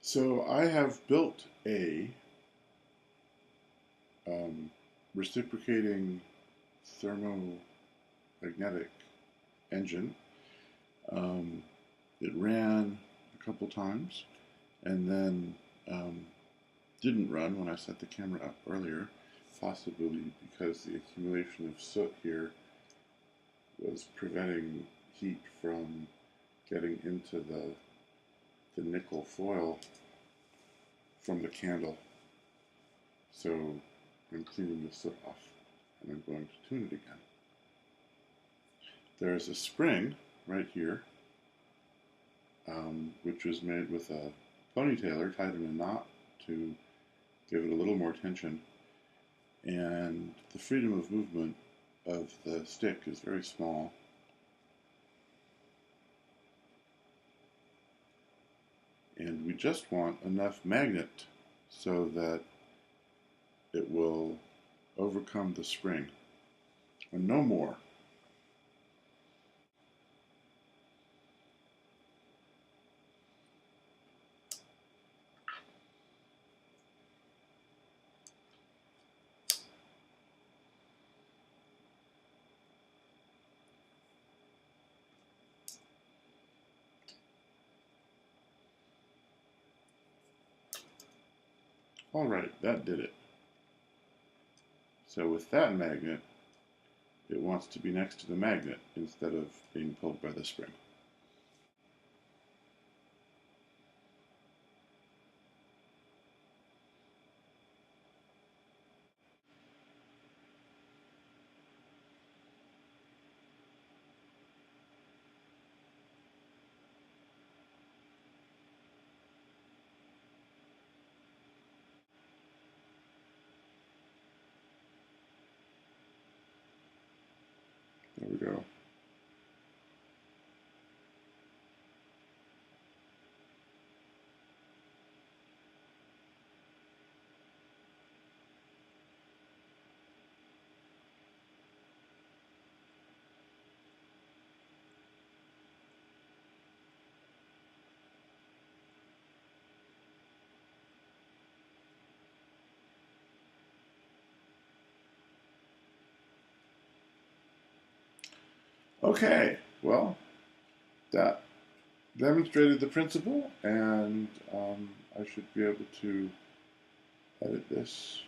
So I have built a reciprocating thermomagnetic engine. Um, it ran a couple times and then didn't run when I set the camera up earlier, possibly because the accumulation of soot here was preventing heat from getting into the nickel foil from the candle. So I'm cleaning the soot off and I'm going to tune it again. There's a spring right here, which was made with a ponytailer tied in a knot to give it a little more tension. And the freedom of movement of the stick is very small. And we just want enough magnet so that it will overcome the spring, and no more. All right, that did it. So with that magnet, it wants to be next to the magnet instead of being pulled by the spring. There we go. Okay, well, that demonstrated the principle, and I should be able to edit this